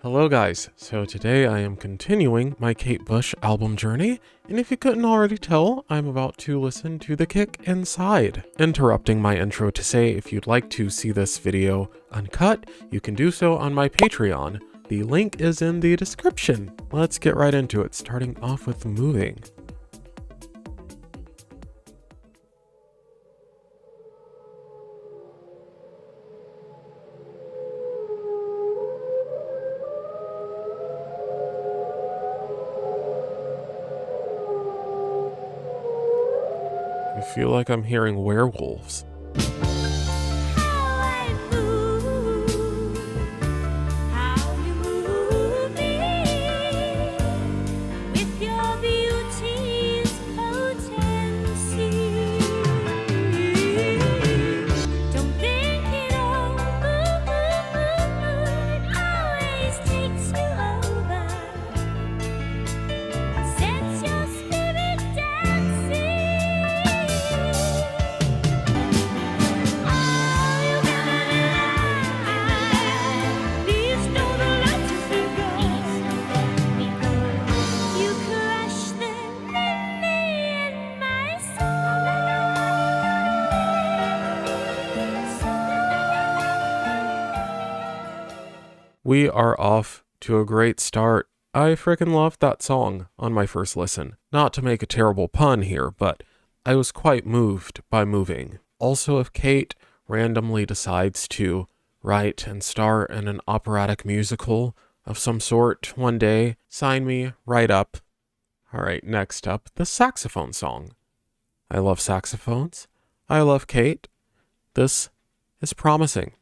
Hello guys, so today I am continuing my Kate Bush album journey, and if you couldn't already tell, I'm about to listen to The Kick Inside. Interrupting my intro to say if you'd like to see this video uncut, you can do so on my Patreon. The link is in the description. Let's get right into it, starting off with Moving. I feel like I'm hearing werewolves. We are off to a great start. I frickin' loved that song on my first listen. Not to make a terrible pun here, but I was quite moved by Moving. Also, if Kate randomly decides to write and star in an operatic musical of some sort one day, sign me right up. Alright, next up, the Saxophone Song. I love saxophones. I love Kate. This is promising.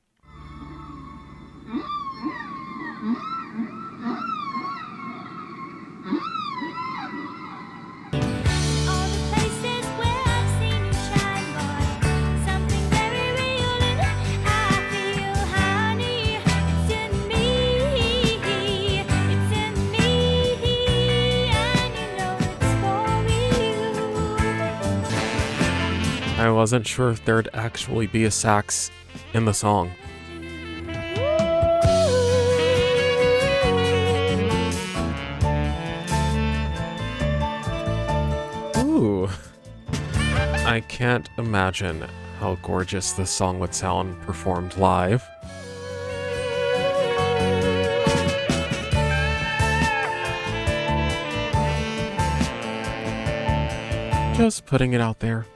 I wasn't sure if there'd actually be a sax in the song. Ooh. I can't imagine how gorgeous this song would sound performed live. Just putting it out there.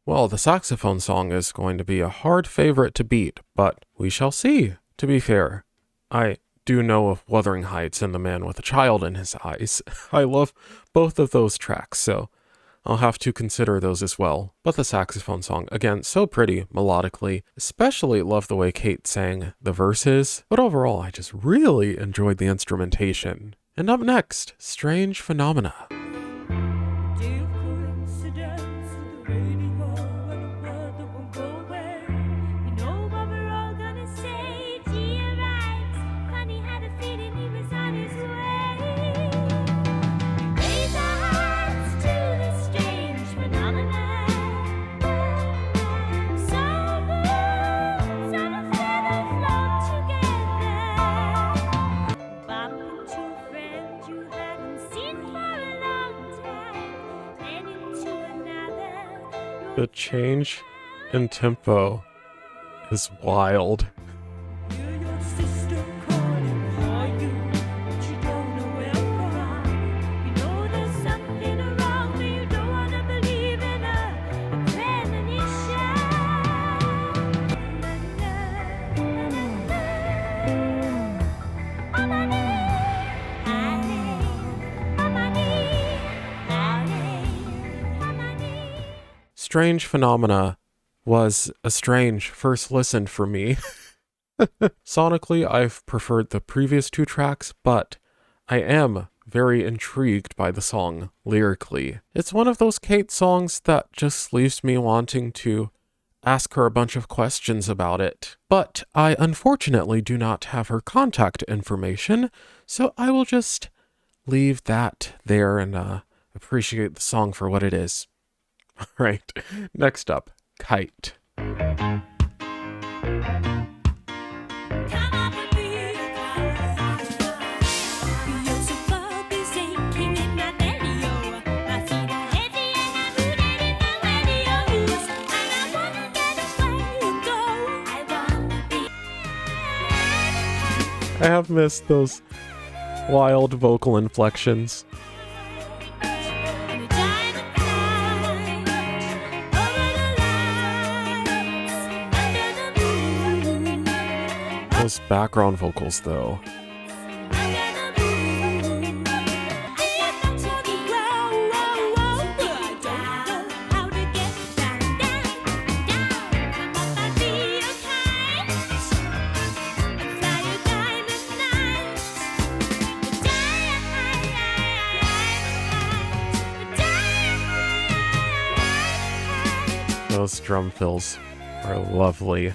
Well, the Saxophone Song is going to be a hard favorite to beat, but we shall see, to be fair. I do know of Wuthering Heights and The Man with a Child in His Eyes. I love both of those tracks, so I'll have to consider those as well. But the Saxophone Song, again, so pretty melodically. Especially love the way Kate sang the verses, but overall I just really enjoyed the instrumentation. And up next, Strange Phenomena. The change in tempo is wild. Strange Phenomena was a strange first listen for me. Sonically, I've preferred the previous two tracks, but I am very intrigued by the song lyrically. It's one of those Kate songs that just leaves me wanting to ask her a bunch of questions about it. But I unfortunately do not have her contact information, so I will just leave that there and appreciate the song for what it is. All right, next up, Kite. I have missed those wild vocal inflections. Those background vocals, though. Those drum fills are lovely.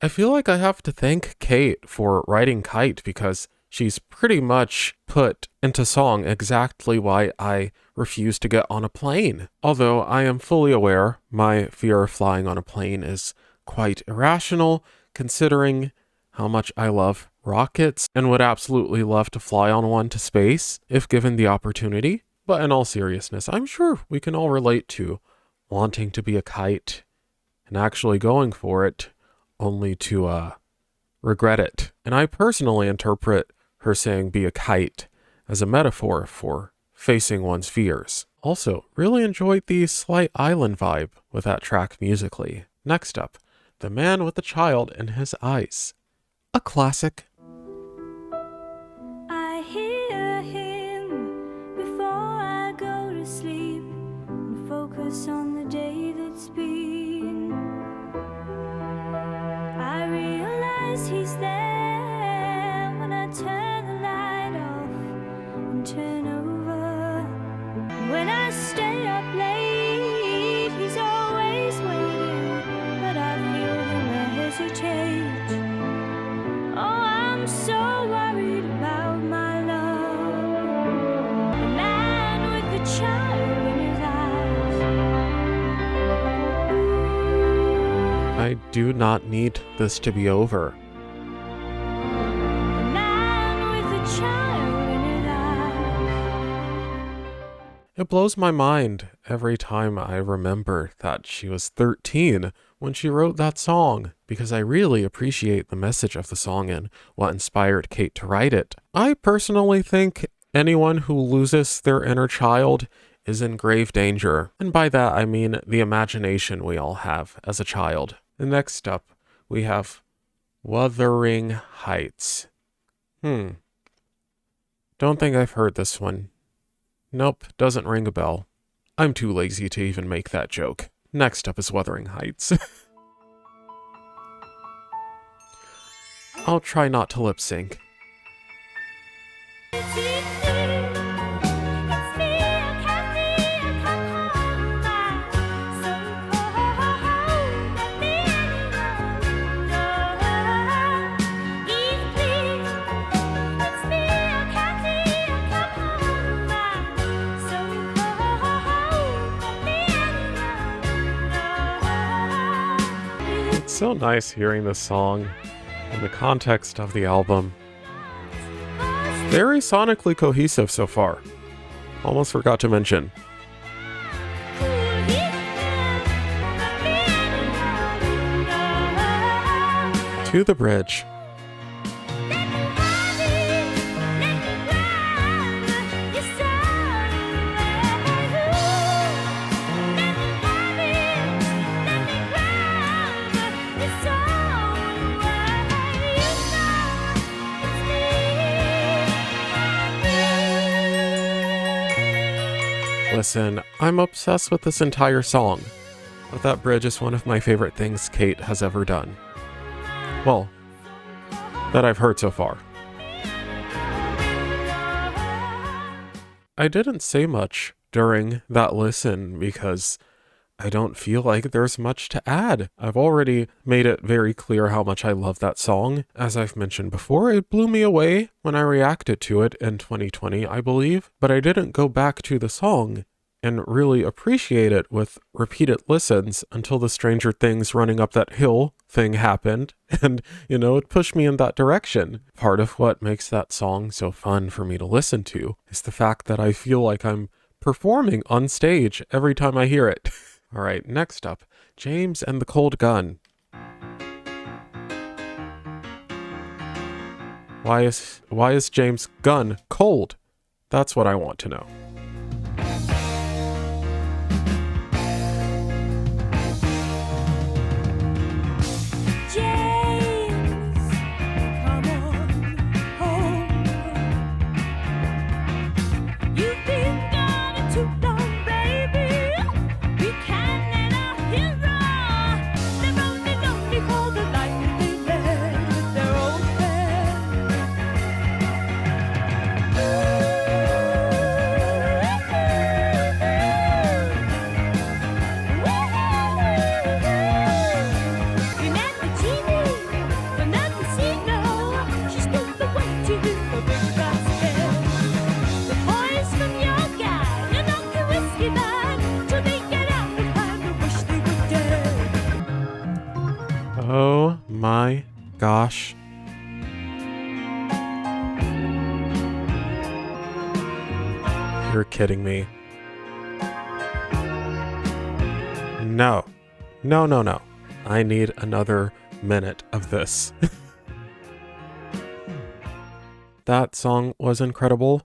I feel like I have to thank Kate for writing Kite because she's pretty much put into song exactly why I refuse to get on a plane. Although I am fully aware my fear of flying on a plane is quite irrational, considering how much I love rockets and would absolutely love to fly on one to space if given the opportunity. But in all seriousness, I'm sure we can all relate to wanting to be a kite and actually going for it only to regret it. And I personally interpret her saying be a kite as a metaphor for facing one's fears. Also, really enjoyed the slight island vibe with that track musically. Next up, The Man with the Child in His Eyes. A classic. I hear him before I go to sleep and focus on the day that's been. I realize he's there when I turn the light off and turn over. When I stay up late, he's always waiting, but I feel him hesitate. Oh, I'm so worried about my love. The man with the child in his eyes. I do not need this to be over. The man with the child in his eyes. It blows my mind every time I remember that she was 13 when she wrote that song, because I really appreciate the message of the song and what inspired Kate to write it. I personally think anyone who loses their inner child is in grave danger, and by that I mean the imagination we all have as a child. And next up, we have Wuthering Heights. Don't think I've heard this one. Nope, doesn't ring a bell. I'm too lazy to even make that joke. Next up is Wuthering Heights. I'll try not to lip sync. It's so nice hearing this song in the context of the album. Very sonically cohesive so far. Almost forgot to mention. To the bridge. Listen, I'm obsessed with this entire song, but that bridge is one of my favorite things Kate has ever done. Well, that I've heard so far. I didn't say much during that listen because I don't feel like there's much to add. I've already made it very clear how much I love that song. As I've mentioned before, it blew me away when I reacted to it in 2020, I believe, but I didn't go back to the song and really appreciate it with repeated listens until the Stranger Things running up that hill thing happened, and, it pushed me in that direction. Part of what makes that song so fun for me to listen to is the fact that I feel like I'm performing on stage every time I hear it. All right, next up, James and the Cold Gun. Why is James' gun cold? That's what I want to know. Oh my gosh. You're kidding me. No. No. I need another minute of this. That song was incredible.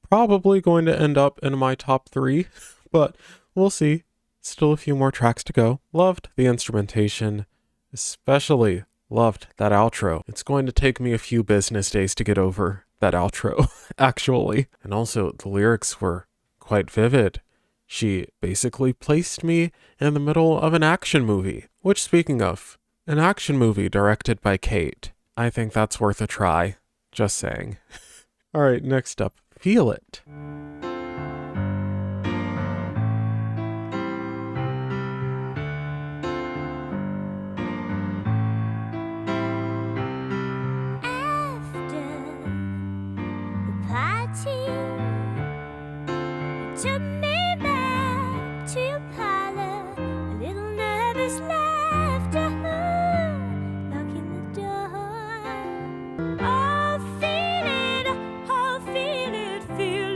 Probably going to end up in my top 3, but we'll see. Still a few more tracks to go. Loved the instrumentation. Especially loved that outro. It's going to take me a few business days to get over that outro, actually. And also, the lyrics were quite vivid. She basically placed me in the middle of an action movie. Which, speaking of, an action movie directed by Kite. I think that's worth a try. Just saying. All right, next up, Feel It. Took me back to your parlor, a little nervous laughter, knocking the door. Oh, feel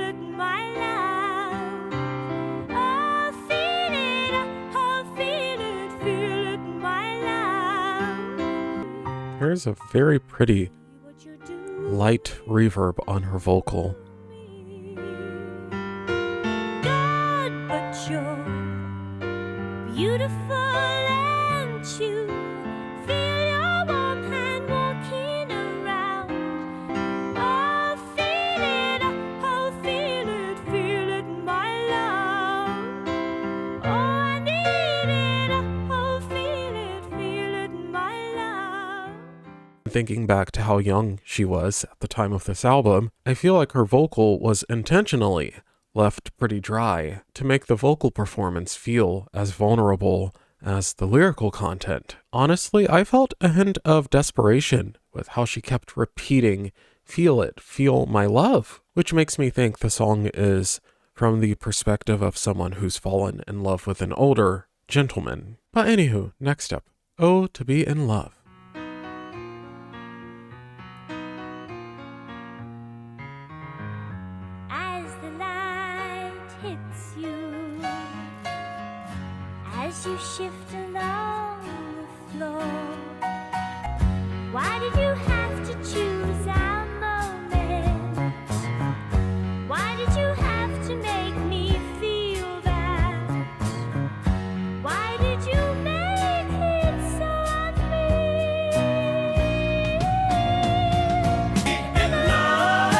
it, my love. Oh, feel it, my love. There's a very pretty light reverb on her vocal. Beautiful, and you feel your warm hand walking around. Oh, feel it, my love. Oh, I need it. Oh, feel it, my love. Thinking back to how young she was at the time of this album, I feel like her vocal was intentionally left pretty dry to make the vocal performance feel as vulnerable as the lyrical content. Honestly, I felt a hint of desperation with how she kept repeating, "Feel it, feel my love," which makes me think the song is from the perspective of someone who's fallen in love with an older gentleman. But anywho, next up, "Oh, to be in love." As you shift along the floor, why did you have to choose our moment? Why did you have to make me feel that? Why did you make it so unreal? In love,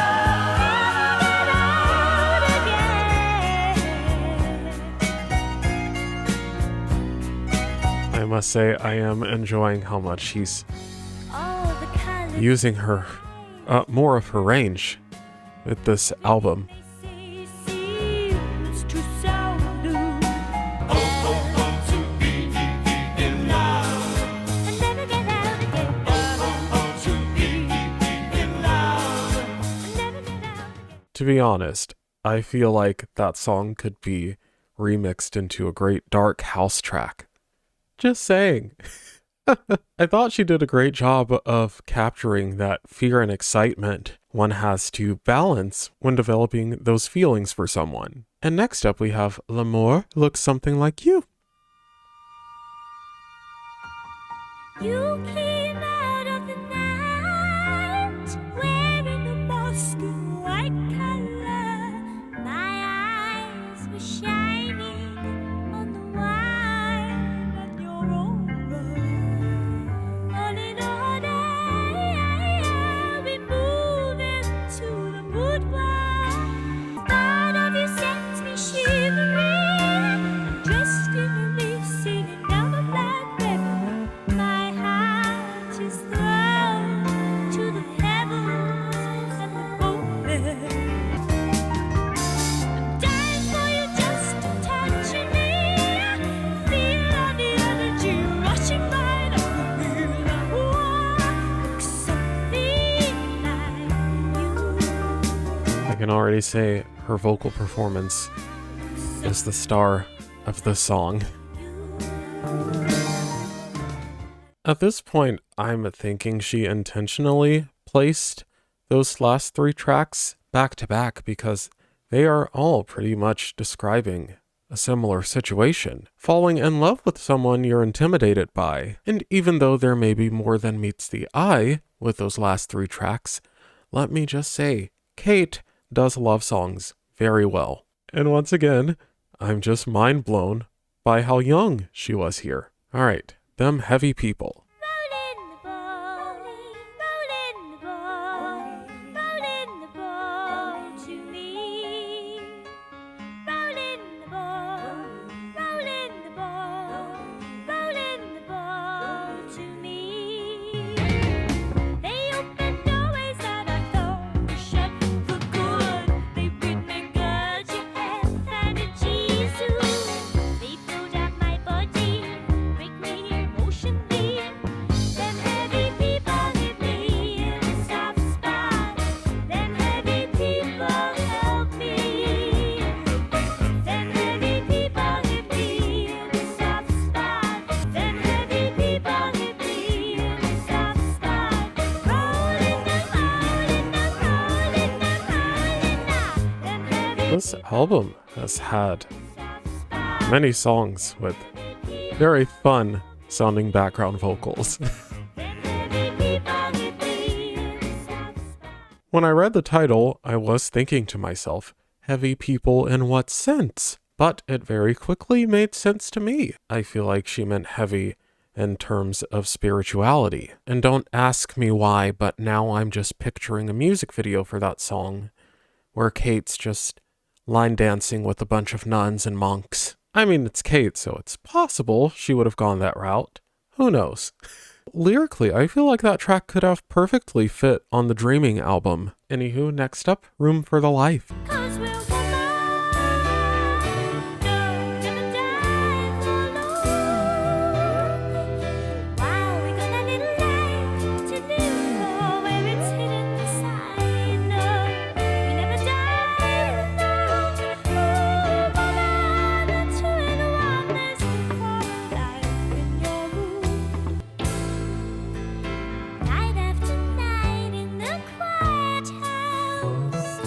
I must say, I am enjoying how much she's using her, more of her range with this album. To be honest, I feel like that song could be remixed into a great dark house track. Just saying. I thought she did a great job of capturing that fear and excitement one has to balance when developing those feelings for someone. And next up we have L'amour looks something like you. You came out of the night wearing a mask of white color. My eyes were shining on the wine and your aura. All in order, we move into the boudoir. Thought of you sends me shivering, dressed in a lace, sailing down the black river. My heart is thrown to the heavens and the moment. I'm dying for you just to touch me. Feel all the energy rushing right over me. Looks something like you. I can already say her vocal performance is the star of the song. At this point, I'm thinking she intentionally placed those last 3 tracks back to back because they are all pretty much describing a similar situation. Falling in love with someone you're intimidated by. And even though there may be more than meets the eye with those last 3 tracks, let me just say, Kite does love songs very well. And once again, I'm just mind blown by how young she was here. All right, them heavy people. Rolling the ball, rolling the ball, rolling the ball to me. Rolling the ball, rolling the ball, rolling the ball to me. They open doorways that I thought were shut for good. They bring me good, you have found a Jesus. They build up my body, break me emotionally. Them heavy people hit me in a soft spot. Them heavy people help me. Them heavy people hit me in a soft spot. Them heavy people hit me in a soft spot. Rolling them, rolling them, rolling them, rolling them. Them heavy This album has had soft spot. many songs with very fun sounding background vocals. Them heavy people hit me in a soft spot. When I read the title, I was thinking to myself, heavy people in what sense? But it very quickly made sense to me. I feel like she meant heavy in terms of spirituality. And don't ask me why, but now I'm just picturing a music video for that song where Kate's just line dancing with a bunch of nuns and monks. I mean, it's Kate, so it's possible she would have gone that route. Who knows? Lyrically, I feel like that track could have perfectly fit on the Dreaming album. Anywho, next up, Room for the Life. 'Cause we'll come on, gonna die for love. Wow, we got a little life to live for, where it's hidden inside. No, we never die alone. Move on the two and one, there's room for life in your room. Night after night in the quiet house,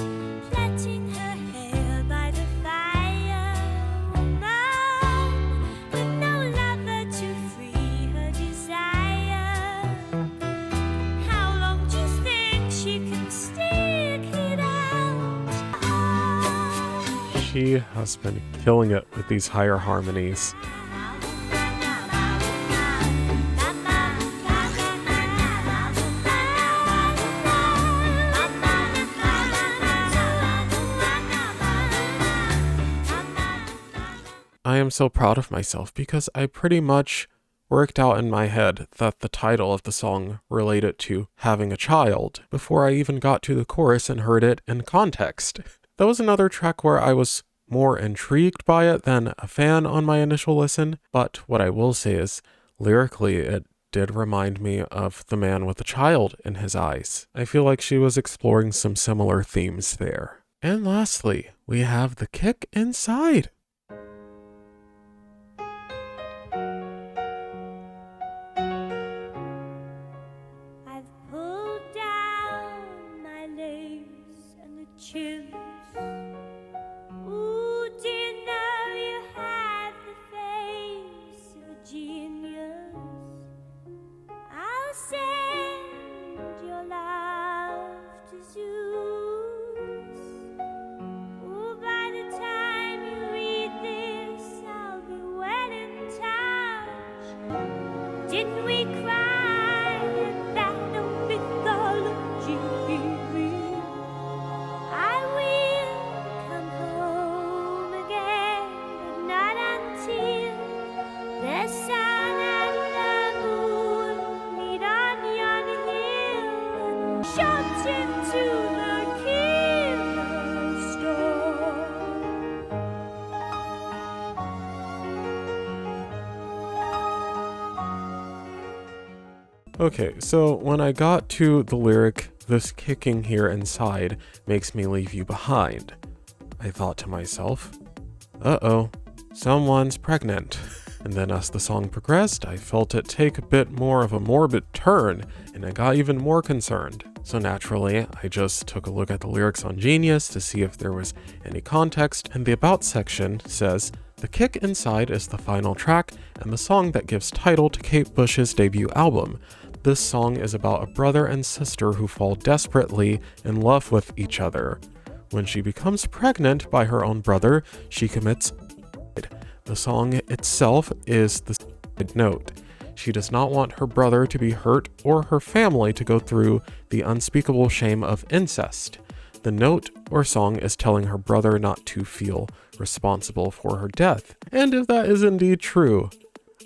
plaiting her hair by the fire. Woman with no lover to free her desire. How long do you think she can stick it out? She has been killing it with these higher harmonies. I am so proud of myself because I pretty much worked out in my head that the title of the song related to having a child before I even got to the chorus and heard it in context. That was another track where I was more intrigued by it than a fan on my initial listen, but what I will say is, lyrically, it did remind me of The Man with a Child in His Eyes. I feel like she was exploring some similar themes there. And lastly, we have the kick inside. I've pulled down my lace and the chills. Ooh, do you know you have the face of a genius? I'll send your love to Zeus. Ooh, by the time you read this, I'll be well in touch. Didn't we cry at that old mythology? I will come home again, but not until the sun and the moon meet on yon hill and shot into the killer storm. Okay, so when I got to the lyric, "This kicking here inside makes me leave you behind," I thought to myself, uh-oh, someone's pregnant. And then as the song progressed, I felt it take a bit more of a morbid turn, and I got even more concerned. So naturally, I just took a look at the lyrics on Genius to see if there was any context, and the About section says, "The Kick Inside is the final track and the song that gives title to Kate Bush's debut album. This song is about a brother and sister who fall desperately in love with each other. When she becomes pregnant by her own brother, she commits suicide. The song itself is the side note. She does not want her brother to be hurt or her family to go through the unspeakable shame of incest. The note or song is telling her brother not to feel responsible for her death." And if that is indeed true,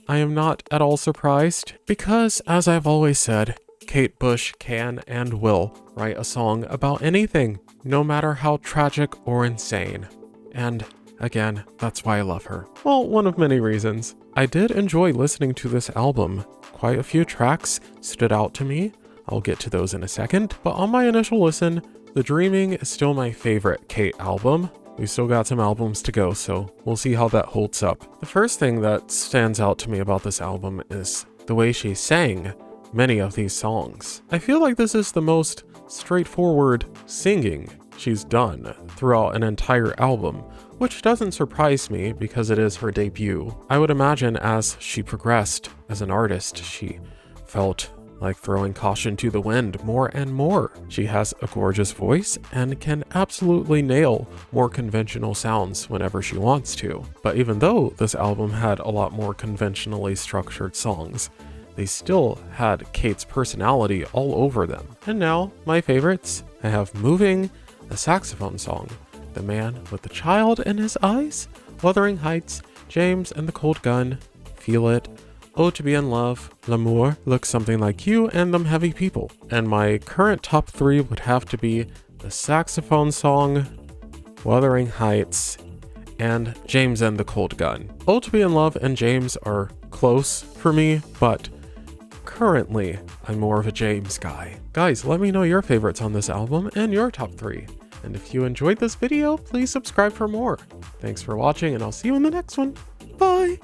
I am not at all surprised, because as I've always said, Kate Bush can and will write a song about anything, no matter how tragic or insane. And again, that's why I love her. Well, one of many reasons. I did enjoy listening to this album. Quite a few tracks stood out to me. I'll get to those in a second, but on my initial listen, The Dreaming is still my favorite Kate album. We still got some albums to go, so we'll see how that holds up. The first thing that stands out to me about this album is the way she sang many of these songs. I feel like this is the most straightforward singing she's done throughout an entire album, which doesn't surprise me because it is her debut. I would imagine as she progressed as an artist, she felt like throwing caution to the wind more and more. She has a gorgeous voice and can absolutely nail more conventional sounds whenever she wants to. But even though this album had a lot more conventionally structured songs, they still had Kate's personality all over them. And now, my favorites. I have Moving, the Saxophone Song, The Man with the Child in His Eyes, Wuthering Heights, James and the Cold Gun, Feel It, Oh to Be in Love, L'amour, Looks Something Like You, and Them Heavy People. And my current top 3 would have to be the Saxophone Song, Wuthering Heights, and James and the Cold Gun. Oh to Be in Love and James are close for me, but currently I'm more of a James guy. Guys, let me know your favorites on this album and your top 3. And if you enjoyed this video, please subscribe for more. Thanks for watching, and I'll see you in the next one. Bye!